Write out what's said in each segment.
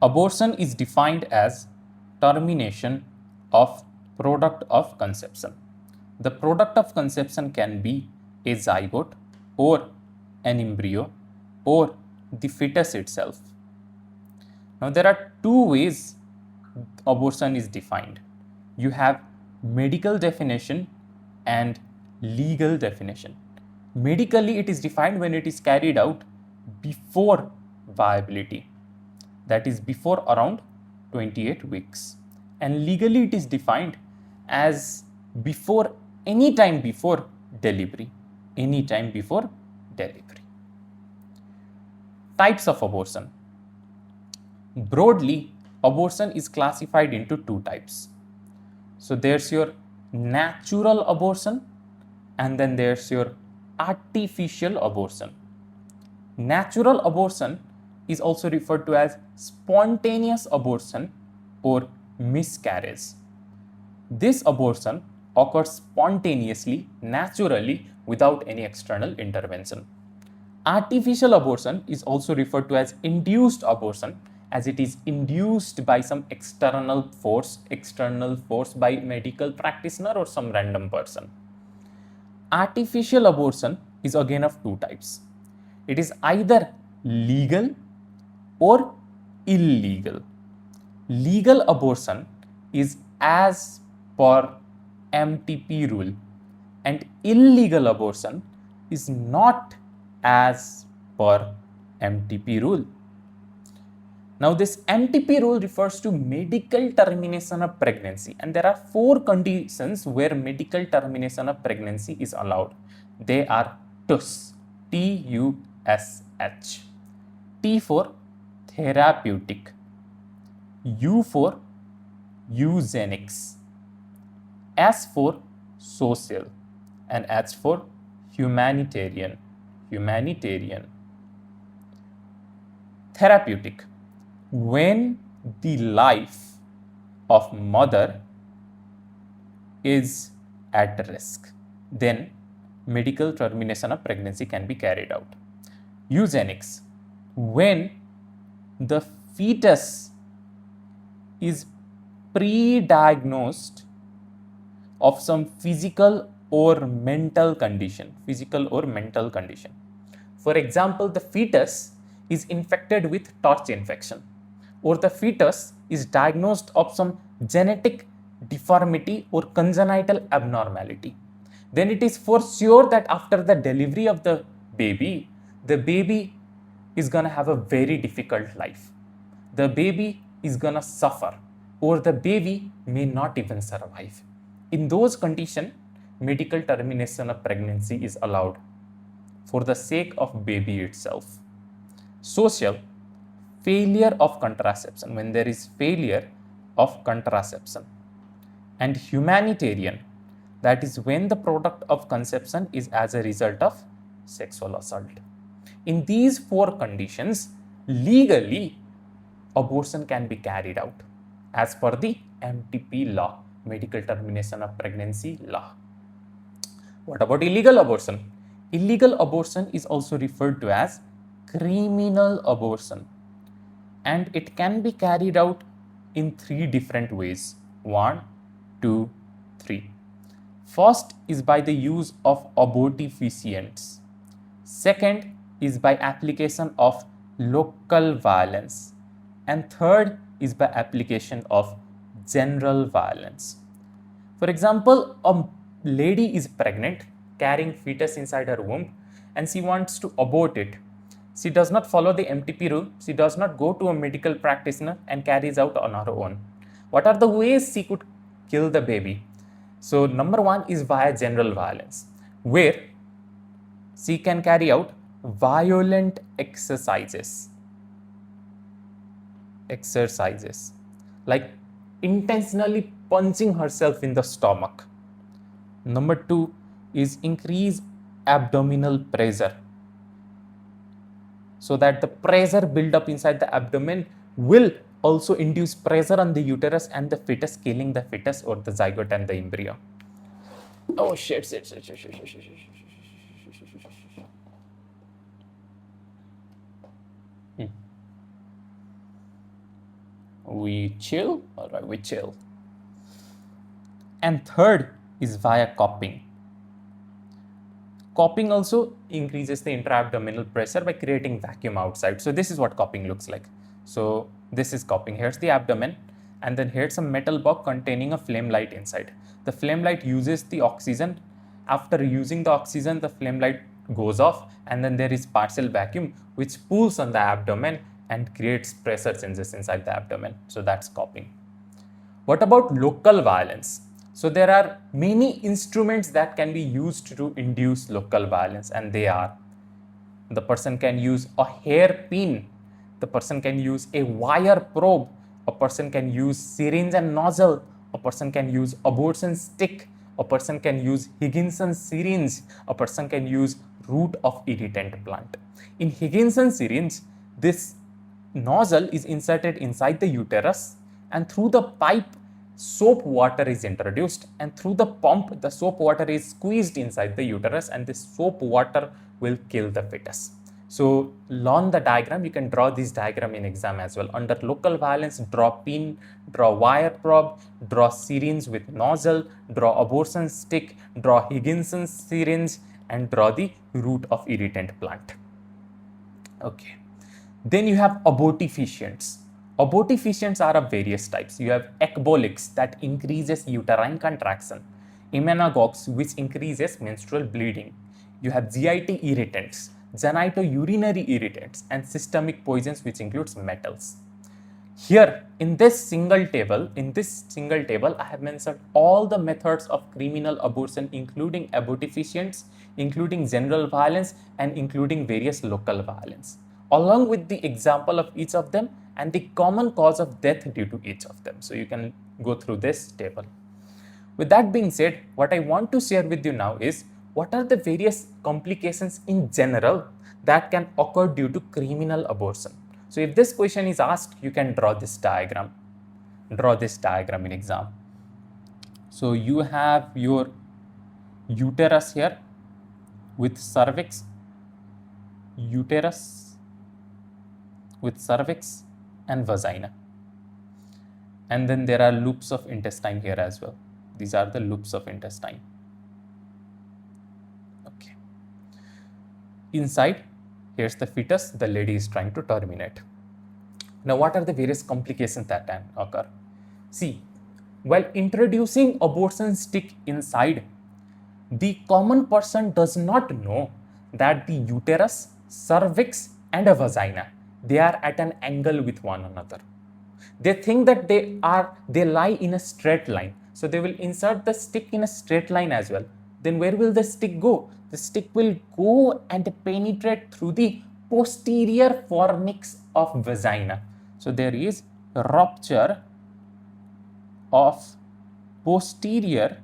Abortion is defined as termination of product of conception. The product of conception can be a zygote or an embryo or the fetus itself. Now there are two ways abortion is defined. You have medical definition and legal definition. Medically, it is defined when it is carried out before viability, that is before around 28 weeks. And legally, it is defined as before, any time before delivery, any time before delivery. Types of abortion. Broadly, abortion is classified into two types. So there's your natural abortion and then there's your artificial abortion. Natural abortion is also referred to as spontaneous abortion or miscarriage. This abortion occurs spontaneously, naturally, without any external intervention. Artificial abortion is also referred to as induced abortion, as it is induced by some external force by medical practitioner or some random person. Artificial abortion is again of two types. It is either legal or illegal. Legal abortion is as per MTP rule and illegal abortion is not as per MTP rule. Now this MTP rule refers to medical termination of pregnancy, and there are four conditions where medical termination of pregnancy is allowed. They are TUSH, T-U-S-H. T for therapeutic, U for eugenics, S for social, and H for humanitarian. Therapeutic. When the life of mother is at risk, then medical termination of pregnancy can be carried out. Eugenics. When the fetus is pre-diagnosed of some physical or mental condition. For example, the fetus is infected with torch infection, or the fetus is diagnosed of some genetic deformity or congenital abnormality. Then it is for sure that after the delivery of the baby is gonna have a very difficult life. The baby is gonna suffer, or the baby may not even survive. In those conditions, medical termination of pregnancy is allowed for the sake of baby itself. Social. Failure of contraception, when there is failure of contraception. And humanitarian, that is when the product of conception is as a result of sexual assault. In these four conditions, legally, abortion can be carried out as per the MTP law, medical termination of pregnancy law. What about illegal abortion? Illegal abortion is also referred to as criminal abortion, and it can be carried out in three different ways. 1, 2, 3. First is by the use of abortifacients. Second is by application of local violence. And third is by application of general violence. For example, a lady is pregnant, carrying fetus inside her womb, and she wants to abort it. She does not follow the MTP rule. She does not go to a medical practitioner and carries out on her own. What are the ways she could kill the baby? So number one is via general violence, where she can carry out violent exercises like intentionally punching herself in the stomach. Number two is increase abdominal pressure, so that the pressure build up inside the abdomen will also induce pressure on the uterus and the fetus, killing the fetus or the zygote and the embryo. Oh shit. we chill. All right, we chill. And third is via cupping. Cupping also increases the intra-abdominal pressure by creating vacuum outside. So this is what cupping looks like. So this is cupping. Here's the abdomen, and then here's a metal box containing a flame light inside. The flame light uses the oxygen. After using the oxygen, the flame light goes off, and then there is partial vacuum which pulls on the abdomen and creates pressure changes inside the abdomen. So that's cupping. What about local violence? So there are many instruments that can be used to induce local violence, and they are: the person can use a hairpin, the person can use a wire probe, a person can use syringe and nozzle, a person can use abortion stick, a person can use Higginson's syringe, a person can use root of irritant plant. In Higginson's syringe, this nozzle is inserted inside the uterus, and through the pipe soap water is introduced, and through the pump the soap water is squeezed inside the uterus, and this soap water will kill the fetus. So learn the diagram. You can draw this diagram in exam as well. Under local violence, draw pin, draw wire probe, draw syringe with nozzle, draw abortion stick, draw Higginson's syringe, and draw the root of irritant plant. Okay. Then you have abortifacients. Abortifacients are of various types. You have ecbolics that increases uterine contraction, emmenagogues which increases menstrual bleeding. You have GIT irritants, genitourinary irritants, and systemic poisons which includes metals. Here in this single table, I have mentioned all the methods of criminal abortion, including abortifacients, including general violence, and including various local violence, along with the example of each of them and the common cause of death due to each of them. So you can go through this table. With that being said, what I want to share with you now is what are the various complications in general that can occur due to criminal abortion. So if this question is asked, you can draw this diagram. Draw this diagram in exam. So you have your uterus here with cervix, uterus with cervix and vagina. And then there are loops of intestine here as well. These are the loops of intestine. Okay. Inside, here's the fetus the lady is trying to terminate. Now, what are the various complications that can occur? See, while introducing abortion stick inside, the common person does not know that the uterus, cervix, and a vagina, they are at an angle with one another. They think that they lie in a straight line. So they will insert the stick in a straight line as well. Then where will the stick go? The stick will go and penetrate through the posterior fornix of vagina. So there is a rupture of posterior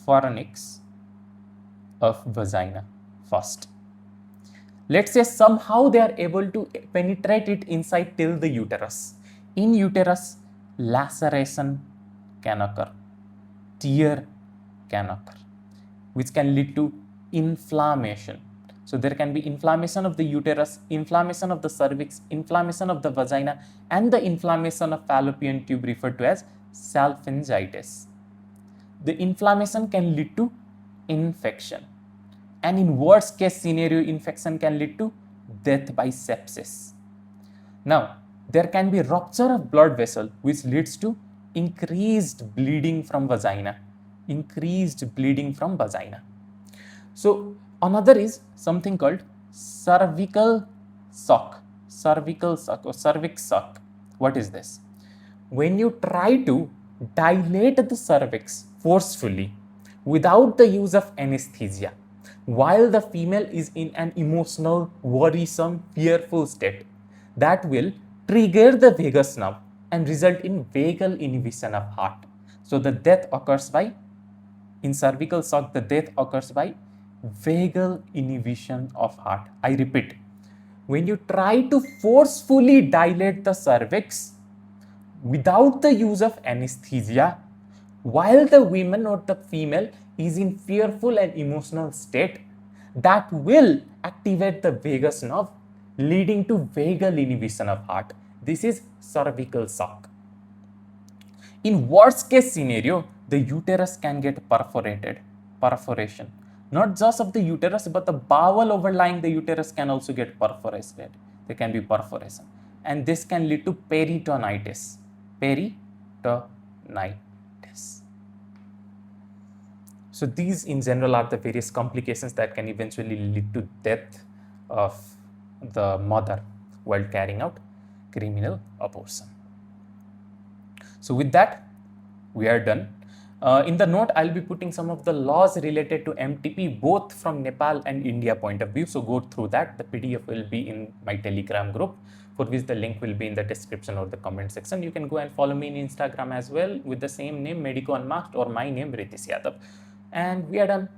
fornix of vagina first. Let's say somehow they are able to penetrate it inside till the uterus. In uterus, laceration can occur, tear can occur, which can lead to inflammation. So there can be inflammation of the uterus, inflammation of the cervix, inflammation of the vagina, and the inflammation of fallopian tube referred to as salpingitis. The inflammation can lead to infection. And in worst case scenario, infection can lead to death by sepsis. Now, there can be rupture of blood vessel which leads to increased bleeding from vagina. So, another is something called cervical suck or cervix suck. What is this? When you try to dilate the cervix forcefully without the use of anesthesia, while the female is in an emotional, worrisome, fearful state, that will trigger the vagus nerve and result in vagal inhibition of heart. So the death occurs by, in cervical shock, the death occurs by vagal inhibition of heart. I repeat, when you try to forcefully dilate the cervix without the use of anesthesia, while the woman or the female is in fearful and emotional state, that will activate the vagus nerve, leading to vagal inhibition of heart. This is cervical shock. In worst case scenario, the uterus can get perforation. Not just of the uterus, but the bowel overlying the uterus can also get perforated. There can be perforation. And this can lead to peritonitis. Peritonitis. So these in general are the various complications that can eventually lead to death of the mother while carrying out criminal abortion. So with that, we are done. In the note, I'll be putting some of the laws related to MTP, both from Nepal and India point of view. So go through that. The PDF will be in my Telegram group, for which the link will be in the description or the comment section. You can go and follow me in Instagram as well with the same name, Medico Unmasked, or my name, Ritesh Yadav. And we are done.